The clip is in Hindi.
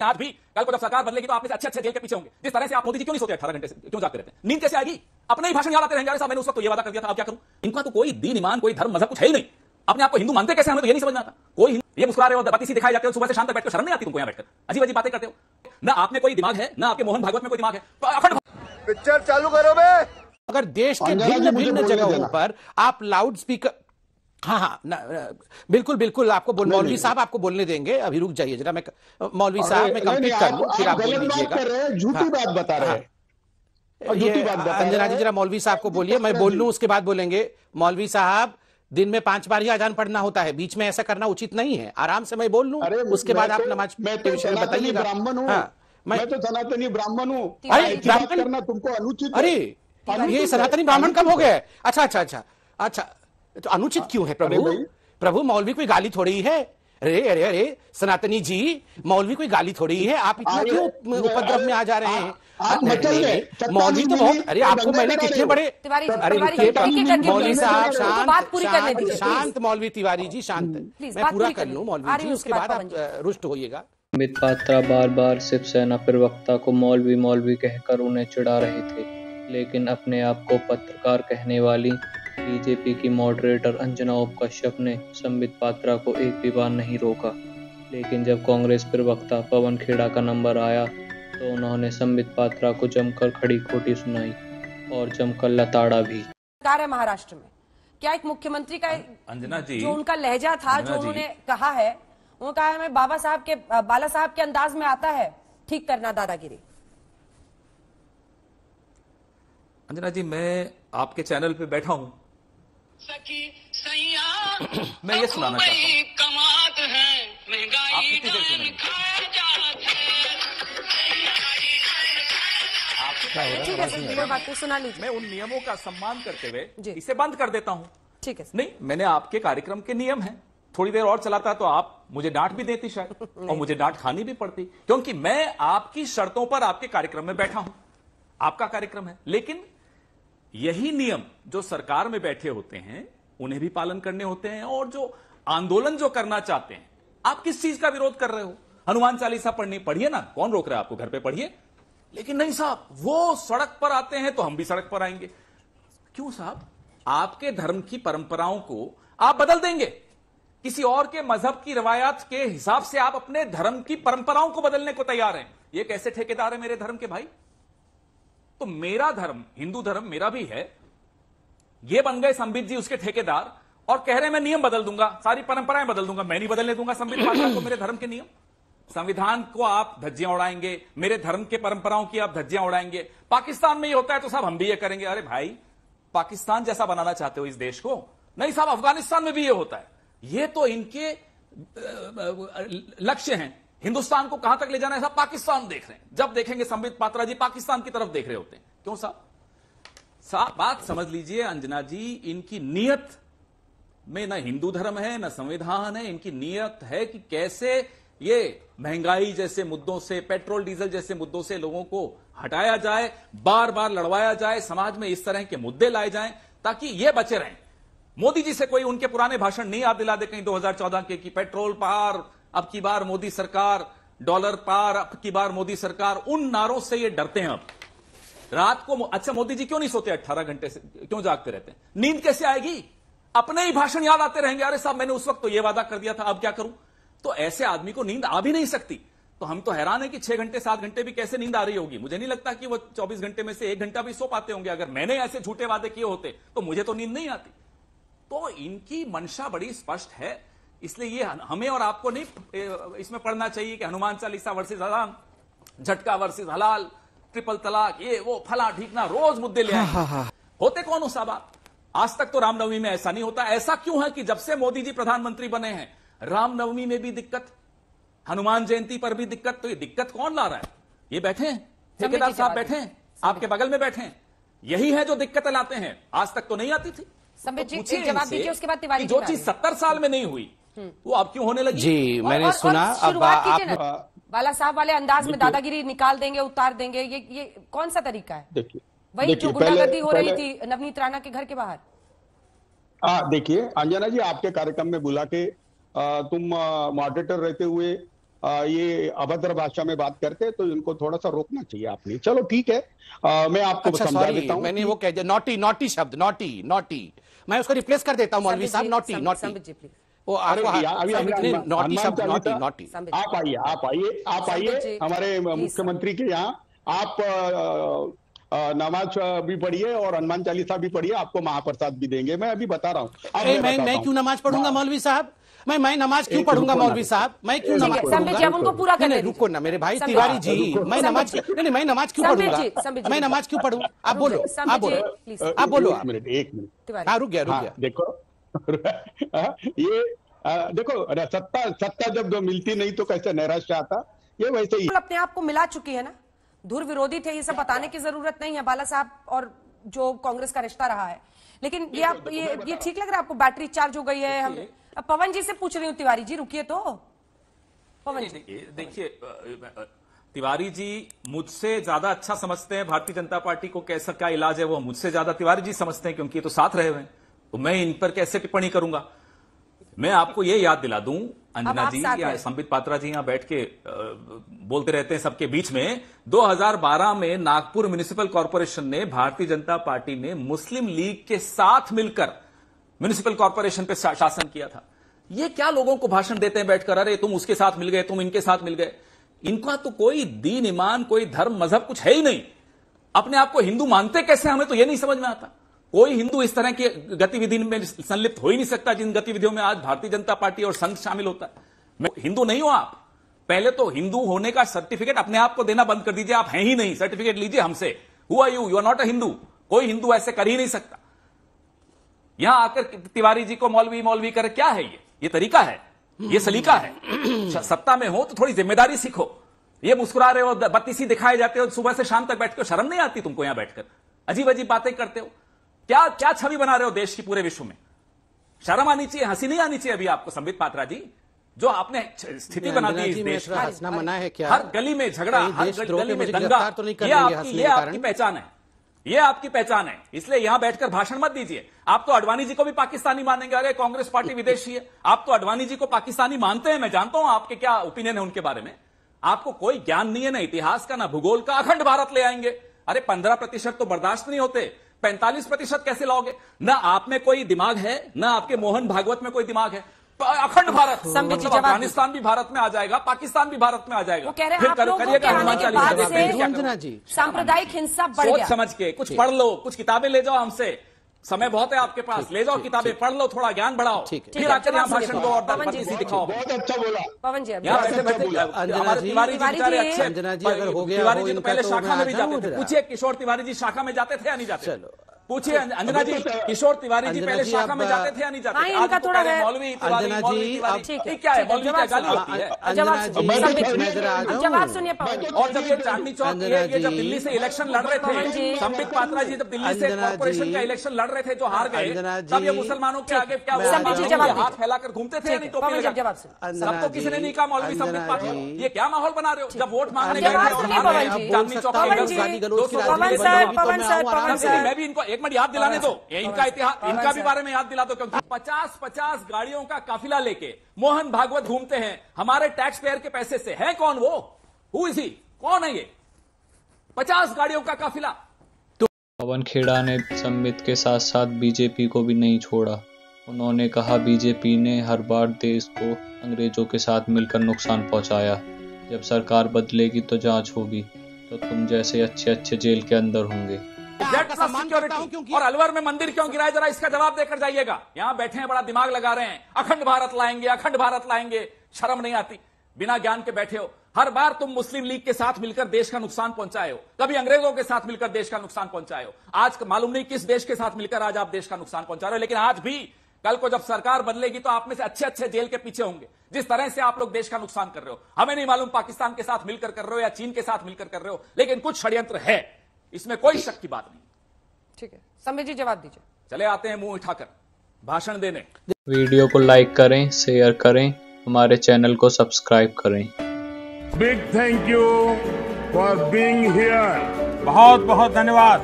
आज भी कल को जब सरकार बदलेगी तो आप में से अच्छे अच्छे जेल के पीछे होंगे। जिस तरह से आप मोदी जी क्यों नहीं सोते 18 घंटे से, क्यों जागते रहते हैं? नींद कैसे आएगी? अपने ही भाषण याद आते रहेंगे, अरे साहब मैंने उस वक्त तो ये वादा कर दिया था, अब क्या करूं? इनका तो कोई दीन ईमान, कोई धर्म मजहब कुछ है ही नहीं। अपने आप को हिंदू मानते कैसे? हमें तो ये नहीं समझ में आता। कोई ये मुस्कुरा रहे हो, बत्ती सी दिखाई जाते हो, सुबह से शाम तक बैठकर शर्म नहीं आती तुमको? यहाँ बैठकर अजीब अजीब बातें करते हो। ना आप में कोई दिमाग है, ना आपके मोहन भागवत में कोई दिमाग है। पिक्चर चालू करो बे। अगर देश के भिन्न भिन्न जगहों पर आप लाउड स्पीकर, हाँ, बिल्कुल बिल्कुल, आपको मौलवी साहब आपको बोलने देंगे। अभी रुक जाइए जरा, मैं मौलवी साहब मैं कंप्लीट कर लूं, फिर आप बोल लीजिएगा। झूठी बात बता रहे हैं, झूठी बात बता रहे हैं। अंजना जी जरा मौलवी साहब को बोलिए, मैं बोल लूं उसके बाद बोलेंगे। मौलवी साहब, दिन में 5 बार ही अजान पढ़ना होता है, बीच में ऐसा करना उचित नहीं है। आराम से मैं बोल लूं, उसके बाद आप नमाज के विषय में बताइएगा। ब्राह्मण हूँ, मैं तो सनातनी ब्राह्मण हूँ। अरे ब्राह्मण करना तुमको अनुचित। अरे ये सनातनी ब्राह्मण कब हो गया? अच्छा अच्छा अच्छा अच्छा, तो अनुचित क्यों है प्रभु? प्रभु मौलवी कोई गाली थोड़ी है। अरे अरे अरे सनातनी जी, मौलवी कोई गाली थोड़ी है, आप इतना क्यों उपद्रव में आ जा रहे हैं? मौलवी तो बहुत, अरे आपको मैंने कितने बड़े, अरे मौलवी साहब शांत, मौलवी तिवारी जी शांत, मैं पूरा कर लूं मौलवी जी, उसके बाद आप रुष्ट होइएगा। संबित पात्रा बार बार शिवसेना प्रवक्ता को मौलवी मौलवी कहकर उन्हें चिढ़ा रहे थे, लेकिन अपने आप को पत्रकार कहने वाली बीजेपी की मॉडरेटर अंजना ओम कश्यप ने संबित पात्रा को एक भी बार नहीं रोका। लेकिन जब कांग्रेस प्रवक्ता पवन खेड़ा का नंबर आया तो उन्होंने संबित पात्रा को जमकर खड़ी खोटी सुनाई और जमकर लताड़ा भी। सरकार है महाराष्ट्र में, क्या एक मुख्यमंत्री का अंजना जी जो उनका लहजा था, जो उन्होंने कहा है, उन्होंने कहा है मैं बाला साहब के अंदाज में आता है ठीक करना दादागिरी। अंजना जी, मैं आपके चैनल पे बैठा हूं, मैं ये सुनाना चाहता हूं। आप कितनी देर सुनेंगे? ठीक है, कोई बात नहीं, सुना लीजिए। मैं उन नियमों का सम्मान करते हुए इसे बंद कर देता हूं। ठीक है। नहीं, मैंने आपके कार्यक्रम के नियम हैं, थोड़ी देर और चलाता तो आप मुझे डांट भी देती शायद, और मुझे डांट खानी भी पड़ती, क्योंकि मैं आपकी शर्तों पर आपके कार्यक्रम में बैठा हूं। आपका कार्यक्रम है, लेकिन यही नियम जो सरकार में बैठे होते हैं उन्हें भी पालन करने होते हैं। और जो आंदोलन जो करना चाहते हैं, आप किस चीज का विरोध कर रहे हो? हनुमान चालीसा पढ़िए ना, कौन रोक रहा है आपको? घर पे पढ़िए। लेकिन नहीं साहब, वो सड़क पर आते हैं तो हम भी सड़क पर आएंगे। क्यों साहब? आपके धर्म की परंपराओं को आप बदल देंगे, किसी और के मजहब की रवायत के हिसाब से आप अपने धर्म की परंपराओं को बदलने को तैयार हैं। ये कैसे ठेकेदार है मेरे धर्म के भाई? तो मेरा धर्म, हिंदू धर्म मेरा भी है, ये बन गए संबित जी उसके ठेकेदार, और कह रहे हैं मैं नियम बदल दूंगा, सारी परंपराएं बदल दूंगा। मैं नहीं बदलने दूंगा संबित पात्रा को मेरे धर्म के नियम। संविधान को आप धज्जियां उड़ाएंगे, मेरे धर्म के परंपराओं की आप धज्जियां उड़ाएंगे। पाकिस्तान में ये होता है तो साहब हम भी ये करेंगे। अरे भाई, पाकिस्तान जैसा बनाना चाहते हो इस देश को? नहीं साहब, अफगानिस्तान में भी ये होता है। ये तो इनके लक्ष्य हैं, हिंदुस्तान को कहां तक ले जाना है साहब पाकिस्तान देख रहे हैं। जब देखेंगे संबित पात्रा जी पाकिस्तान की तरफ देख रहे होते हैं। क्यों साहब? बात समझ लीजिए अंजना जी, इनकी नीयत में न हिंदू धर्म है न संविधान है। इनकी नीयत है कि कैसे ये महंगाई जैसे मुद्दों से, पेट्रोल डीजल जैसे मुद्दों से लोगों को हटाया जाए, बार बार लड़वाया जाए, समाज में इस तरह के मुद्दे लाए जाएं ताकि ये बचे रहें। मोदी जी से कोई उनके पुराने भाषण नहीं याद दिला दे कहीं 2014 के कि पेट्रोल पार अब की बार मोदी सरकार, डॉलर पार अब की बार मोदी सरकार। उन नारों से ये डरते हैं। अब रात को अच्छा मोदी जी क्यों नहीं सोते 18 घंटे से, क्यों जागते रहते हैं? नींद कैसे आएगी? अपने ही भाषण याद आते रहेंगे, अरे साहब मैंने उस वक्त तो ये वादा कर दिया था, अब क्या करूं? तो ऐसे आदमी को नींद आ भी नहीं सकती। तो हम तो हैरान है कि 6 घंटे 7 घंटे भी कैसे नींद आ रही होगी। मुझे नहीं लगता कि वो 24 घंटे में से 1 घंटा भी सो पाते होंगे। अगर मैंने ऐसे झूठे वादे किए होते तो मुझे तो नींद नहीं आती। तो इनकी मंशा बड़ी स्पष्ट है, इसलिए ये हमें और आपको नहीं इसमें पढ़ना चाहिए कि हनुमान चालीसा वर्सेस हराम, झटका वर्सेस हलाल, ट्रिपल तलाक, ये वो फला ढीकना, रोज मुद्दे ले आए। होते कौन हो साहब आप? आज तक तो रामनवमी में ऐसा नहीं होता। ऐसा क्यों है कि जब से मोदी जी प्रधानमंत्री बने हैं, रामनवमी में भी दिक्कत, हनुमान जयंती पर भी दिक्कत। तो ये दिक्कत कौन ला रहा है? ये बैठे हैं ठेकेदार साहब, बैठे हैं आपके बगल में बैठे हैं, यही है जो दिक्कतें लाते हैं। आज तक तो नहीं आती थी। संबित जी एक जवाब दीजिए, उसके बाद तिवारी जो चीज 70 साल में नहीं हुई वो अब क्यों होने लगी? जी मैंने सुना। अब आप बाला साहब वाले अंदाज में दादागिरी निकाल देंगे, उतार देंगे, ये कौन सा तरीका है? देखिए वही जो गुंडागर्दी हो रही थी नवनीत राणा के घर के बाहर। देखिए अंजना जी, आपके कार्यक्रम में बुला के तुम मॉडरेटर रहते हुए ये अभद्र भाषा में बात करते हैं, तो इनको थोड़ा सा रोकना चाहिए आपने। चलो ठीक है, मैं आपको अच्छा समझा सॉरी, देता हूँ। मैंने वो कह दिया नॉटी, नॉटी शब्द, नॉटी नॉटी, मैं उसको रिप्लेस कर देता हूँ मौलवी साहब, naughty naughty. Sambit ji please. वो अरे आपको अभी नॉटी शब्द, नॉटी नॉटी। आप आइए हमारे मुख्यमंत्री के यहाँ, आप नमाज भी पढ़िए और हनुमान चालीसा भी पढ़िए, आपको महाप्रसाद भी देंगे। मैं अभी बता रहा हूँ। मैं क्यों नमाज पढ़ूंगा मौलवी साहब? मैं नमाज क्यों पढ़ूंगा मौलवी साहब? मैं क्यों नमाज पढ़ूंगा? उनको पूरा करने दीजिए। रुको ना मेरे भाई तिवारी जी, मैं नमाज नहीं, मैं नमाज क्यों पढ़ूंगा? मैं नमाज क्यों पढ़ूं? आप बोलो, आप बोलो, आप बोलो। एक मिनट। हाँ रुक गया। देखो ये देखो, सत्ता जब मिलती नहीं तो कैसे नैराश्य आता, ये वैसे ही अपने आप को मिला चुकी है ना, धुर विरोधी थे, ये सब बताने की जरूरत नहीं है बाला साहब और जो कांग्रेस का रिश्ता रहा है। लेकिन ये आप ये ठीक लग रहा है आपको? बैटरी चार्ज हो गई है। हम अब पवन जी से पूछ रही हूँ, तिवारी जी रुकिए तो। पवन जी देखिए, तिवारी जी मुझसे ज्यादा अच्छा समझते हैं भारतीय जनता पार्टी को, कैसा क्या इलाज है वो मुझसे ज्यादा तिवारी जी समझते हैं, क्योंकि ये तो साथ रहे हुए हैं। तो मैं इन पर कैसे टिप्पणी करूंगा? मैं आपको ये याद दिला दूं, अंजना जी या संबित पात्रा जी यहां बैठ के बोलते रहते हैं सबके बीच में, 2012 में नागपुर म्युनिसिपल कॉर्पोरेशन ने, भारतीय जनता पार्टी ने मुस्लिम लीग के साथ मिलकर म्युनिसिपल कॉर्पोरेशन पे शासन किया था। ये क्या लोगों को भाषण देते हैं बैठकर, अरे तुम उसके साथ मिल गए, तुम इनके साथ मिल गए। इनका तो कोई दीन ईमान, कोई धर्म मजहब कुछ है ही नहीं। अपने आप को हिंदू मानते कैसे, हमें तो यह नहीं समझ में आता। कोई हिंदू इस तरह की गतिविधि में संलिप्त हो ही नहीं सकता जिन गतिविधियों में आज भारतीय जनता पार्टी और संघ शामिल होता है। मैं हिंदू नहीं हूं आप, पहले तो हिंदू होने का सर्टिफिकेट अपने आप को देना बंद कर दीजिए। आप हैं ही नहीं, सर्टिफिकेट लीजिए हमसे। Who are you are not a Hindu. कोई हिंदू ऐसे कर ही नहीं सकता। यहां आकर तिवारी जी को मौलवी कर, क्या है ये तरीका है, ये सलीका है। सत्ता में हो तो थोड़ी जिम्मेदारी सीखो। ये मुस्कुरा रहे हो, बत्तीसी दिखाए जाते हो, सुबह से शाम तक बैठकर शर्म नहीं आती तुमको? यहां बैठकर अजीब अजीब बातें करते हो। क्या छवि बना रहे हो देश की पूरे विश्व में? शर्म आनी चाहिए, हंसी नहीं आनी चाहिए अभी आपको, संबित पात्रा जी, जो आपने स्थिति बना दी इस देश में। हंसना मना है क्या? हर गली में झगड़ा, हर गली में दंगा, ये आपकी पहचान है, ये आपकी पहचान है। इसलिए यहां बैठकर भाषण मत दीजिए। आप तो अडवाणी जी को भी पाकिस्तानी मानेंगे। अरे कांग्रेस पार्टी विदेशी है, आप तो अडवाणी जी को पाकिस्तानी मानते हैं। मैं जानता हूं आपके क्या ओपिनियन है उनके बारे में। आपको कोई ज्ञान नहीं है, ना इतिहास का, ना भूगोल का। अखंड भारत ले आएंगे, अरे 15% तो बर्दाश्त नहीं होते, 45% कैसे लाओगे? ना आप में कोई दिमाग है, ना आपके मोहन भागवत में कोई दिमाग है। अखंड भारत मतलब अफगानिस्तान भी भारत में आ जाएगा, पाकिस्तान भी भारत में आ जाएगा। वो कह रहे हैं आप लोगों के आने के बाद से सांप्रदायिक हिंसा बढ़ गया। सोच समझ के कुछ पढ़ लो, कुछ किताबें ले जाओ हमसे, समय बहुत है आपके पास, ले जाओ किताबें, पढ़ लो, थोड़ा ज्ञान बढ़ाओ, फिर आकर यहाँ भाषण दो और बत्तीसी दिखाओ। बहुत अच्छा बोला पवन जी। यहाँ बैठे हमारे तिवारी जी बेचारे अच्छे, तिवारी जी तो पहले शाखा में भी जाते थे। पूछिए किशोर तिवारी जी शाखा में जाते थे या नहीं जाते? पूछिए अंजना जी, किशोर तिवारी जी पहले शाखा में जाते थे या नहीं जाते? हाँ, इनका थोड़ा है। मौलवी तिवारी, क्या है मौलवी, क्या गाली होती है? जवाब सुनिए पवन। और जब ये चांदनी चौक, ये जब दिल्ली से इलेक्शन लड़ रहे थे, संबित पात्रा जी जब दिल्ली से कॉर्पोरेशन का इलेक्शन लड़ रहे थे जो हार गए, तब ये मुसलमानों के आगे क्या हाथ फैलाकर घूमते थे? नहीं तो सबको किसी ने नहीं कहा मौलवी संबित पात्रा, ये क्या माहौल बना रहे हो? जब वोट मांगने गए चांदनी चौक, मैं भी इनको एक मिनट याद दिलाने दो, इनका इतिहास, इनका भी बारे में याद दिला दो, क्योंकि 50 गाड़ियों का काफिला लेके मोहन भागवत घूमते हैं हमारे टैक्स पेयर के पैसे से। है कौन वो? Who is he? कौन है ये? 50 गाड़ियों का काफिला। पवन खेड़ा ने संबित के साथ साथ बीजेपी को भी नहीं छोड़ा। उन्होंने कहा बीजेपी ने हर बार देश को अंग्रेजों के साथ मिलकर नुकसान पहुंचाया। जब सरकार बदलेगी तो जांच होगी, तो तुम जैसे अच्छे जेल के अंदर होंगे। सिक्योरिटी और अलवर में मंदिर क्यों गिराया, जरा इसका जवाब देकर जाइएगा। यहां बैठे हैं, बड़ा दिमाग लगा रहे हैं, अखंड भारत लाएंगे, अखंड भारत लाएंगे। शर्म नहीं आती? बिना ज्ञान के बैठे हो। हर बार तुम मुस्लिम लीग के साथ मिलकर देश का नुकसान पहुंचाए हो, कभी अंग्रेजों के साथ मिलकर देश का नुकसान पहुंचाए हो। आज मालूम नहीं किस देश के साथ मिलकर आज आप देश का नुकसान पहुंचा रहे हो। लेकिन आज भी, कल को जब सरकार बदलेगी तो आप में से अच्छे जेल के पीछे होंगे। जिस तरह से आप लोग देश का नुकसान कर रहे हो, हमें नहीं मालूम पाकिस्तान के साथ मिलकर कर रहे हो या चीन के साथ मिलकर कर रहे हो, लेकिन कुछ षड्यंत्र है, इसमें कोई शक की बात नहीं। ठीक है, संबित जी जवाब दीजिए। चले आते हैं मुंह उठाकर भाषण देने। वीडियो को लाइक करें, शेयर करें, हमारे चैनल को सब्सक्राइब करें। Big thank you for being here. बहुत बहुत धन्यवाद।